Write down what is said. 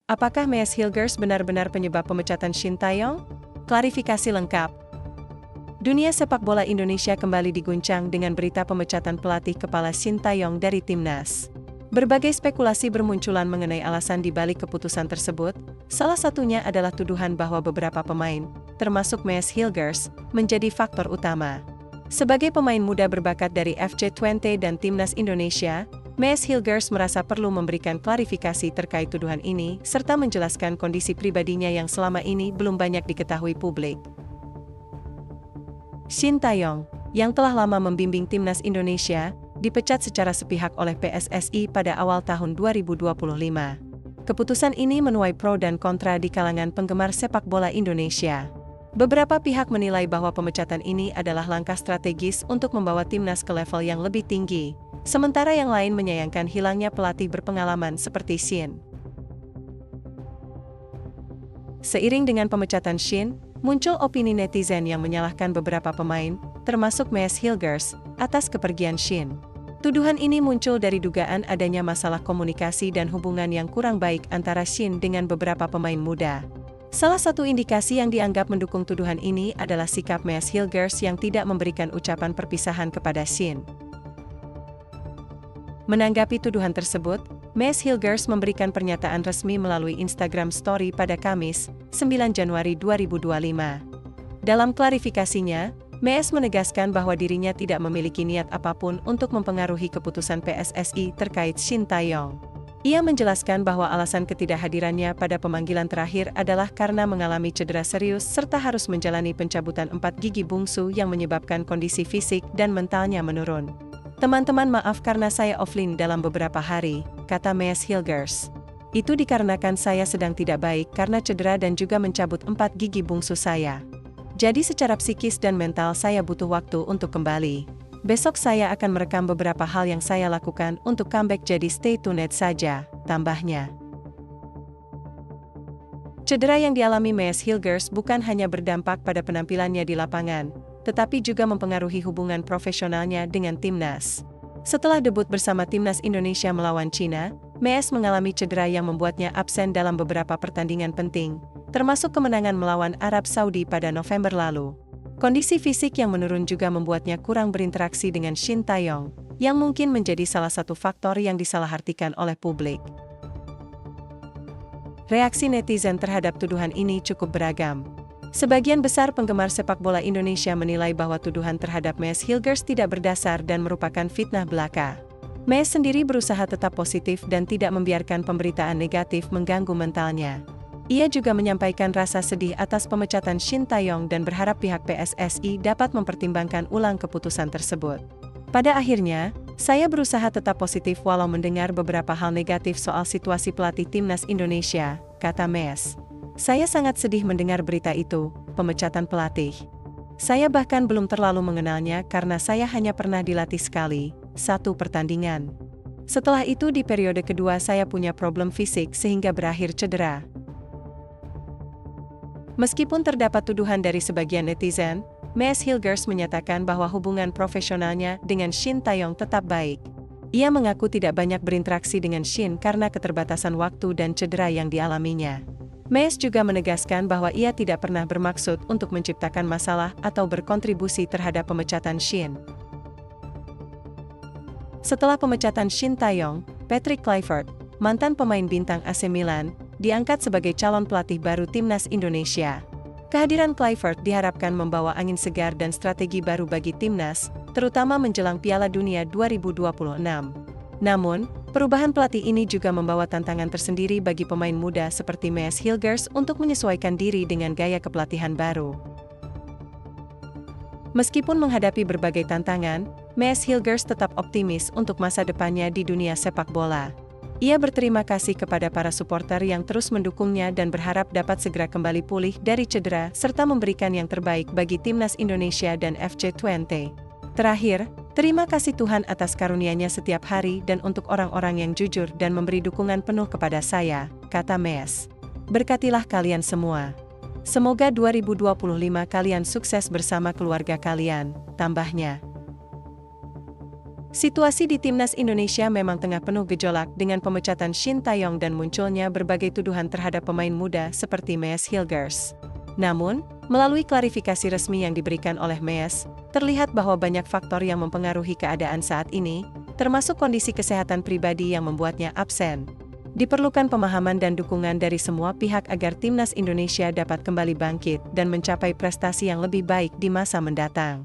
Apakah Maes Hilgers benar-benar penyebab pemecatan Shin Tae-yong? Klarifikasi lengkap. Dunia sepak bola Indonesia kembali diguncang dengan berita pemecatan pelatih kepala Shin Tae-yong dari timnas. Berbagai spekulasi bermunculan mengenai alasan di balik keputusan tersebut, salah satunya adalah tuduhan bahwa beberapa pemain, termasuk Maes Hilgers, menjadi faktor utama. Sebagai pemain muda berbakat dari FC Twente dan timnas Indonesia, Maes Hilgers merasa perlu memberikan klarifikasi terkait tuduhan ini serta menjelaskan kondisi pribadinya yang selama ini belum banyak diketahui publik. Shin Tae-yong, yang telah lama membimbing timnas Indonesia, dipecat secara sepihak oleh PSSI pada awal tahun 2025. Keputusan ini menuai pro dan kontra di kalangan penggemar sepak bola Indonesia. Beberapa pihak menilai bahwa pemecatan ini adalah langkah strategis untuk membawa timnas ke level yang lebih tinggi, sementara yang lain menyayangkan hilangnya pelatih berpengalaman seperti Shin. Seiring dengan pemecatan Shin, muncul opini netizen yang menyalahkan beberapa pemain, termasuk Maes Hilgers, atas kepergian Shin. Tuduhan ini muncul dari dugaan adanya masalah komunikasi dan hubungan yang kurang baik antara Shin dengan beberapa pemain muda. Salah satu indikasi yang dianggap mendukung tuduhan ini adalah sikap Maes Hilgers yang tidak memberikan ucapan perpisahan kepada Shin. Menanggapi tuduhan tersebut, Maes Hilgers memberikan pernyataan resmi melalui Instagram Story pada Kamis, 9 Januari 2025. Dalam klarifikasinya, Maes menegaskan bahwa dirinya tidak memiliki niat apapun untuk mempengaruhi keputusan PSSI terkait Shin Tae-yong. Ia menjelaskan bahwa alasan ketidakhadirannya pada pemanggilan terakhir adalah karena mengalami cedera serius serta harus menjalani pencabutan 4 gigi bungsu yang menyebabkan kondisi fisik dan mentalnya menurun. "Teman-teman, maaf karena saya offline dalam beberapa hari," kata Maes Hilgers. "Itu dikarenakan saya sedang tidak baik karena cedera dan juga mencabut 4 gigi bungsu saya. Jadi secara psikis dan mental saya butuh waktu untuk kembali. Besok saya akan merekam beberapa hal yang saya lakukan untuk comeback, jadi stay tuned saja," tambahnya. Cedera yang dialami Maes Hilgers bukan hanya berdampak pada penampilannya di lapangan, tetapi juga mempengaruhi hubungan profesionalnya dengan timnas. Setelah debut bersama timnas Indonesia melawan Cina, Maes mengalami cedera yang membuatnya absen dalam beberapa pertandingan penting, termasuk kemenangan melawan Arab Saudi pada November lalu. Kondisi fisik yang menurun juga membuatnya kurang berinteraksi dengan Shin Tae-yong, yang mungkin menjadi salah satu faktor yang disalahartikan oleh publik. Reaksi netizen terhadap tuduhan ini cukup beragam. Sebagian besar penggemar sepak bola Indonesia menilai bahwa tuduhan terhadap Maes Hilgers tidak berdasar dan merupakan fitnah belaka. Maes sendiri berusaha tetap positif dan tidak membiarkan pemberitaan negatif mengganggu mentalnya. Ia juga menyampaikan rasa sedih atas pemecatan Shin Tae-yong dan berharap pihak PSSI dapat mempertimbangkan ulang keputusan tersebut. "Pada akhirnya, saya berusaha tetap positif walau mendengar beberapa hal negatif soal situasi pelatih timnas Indonesia," kata Maes. "Saya sangat sedih mendengar berita itu, pemecatan pelatih. Saya bahkan belum terlalu mengenalnya karena saya hanya pernah dilatih sekali, 1 pertandingan. Setelah itu di periode kedua saya punya problem fisik sehingga berakhir cedera." Meskipun terdapat tuduhan dari sebagian netizen, Maes Hilgers menyatakan bahwa hubungan profesionalnya dengan Shin Tae-yong tetap baik. Ia mengaku tidak banyak berinteraksi dengan Shin karena keterbatasan waktu dan cedera yang dialaminya. Maes juga menegaskan bahwa ia tidak pernah bermaksud untuk menciptakan masalah atau berkontribusi terhadap pemecatan Shin. Setelah pemecatan Shin Tae-yong, Patrick Kluivert, mantan pemain bintang AC Milan, diangkat sebagai calon pelatih baru timnas Indonesia. Kehadiran Kluivert diharapkan membawa angin segar dan strategi baru bagi timnas, terutama menjelang Piala Dunia 2026. Namun, perubahan pelatih ini juga membawa tantangan tersendiri bagi pemain muda seperti Maes Hilgers untuk menyesuaikan diri dengan gaya kepelatihan baru. Meskipun menghadapi berbagai tantangan, Maes Hilgers tetap optimis untuk masa depannya di dunia sepak bola. Ia berterima kasih kepada para supporter yang terus mendukungnya dan berharap dapat segera kembali pulih dari cedera serta memberikan yang terbaik bagi timnas Indonesia dan FC Twente. Terakhir, terima kasih Tuhan atas karunia-Nya setiap hari dan untuk orang-orang yang jujur dan memberi dukungan penuh kepada saya, kata Maes. Berkatilah kalian semua. Semoga 2025 kalian sukses bersama keluarga kalian, tambahnya. Situasi di timnas Indonesia memang tengah penuh gejolak dengan pemecatan Shin Taeyong dan munculnya berbagai tuduhan terhadap pemain muda seperti Mees Hilgers. Namun, melalui klarifikasi resmi yang diberikan oleh Mees, terlihat bahwa banyak faktor yang mempengaruhi keadaan saat ini, termasuk kondisi kesehatan pribadi yang membuatnya absen. Diperlukan pemahaman dan dukungan dari semua pihak agar timnas Indonesia dapat kembali bangkit dan mencapai prestasi yang lebih baik di masa mendatang.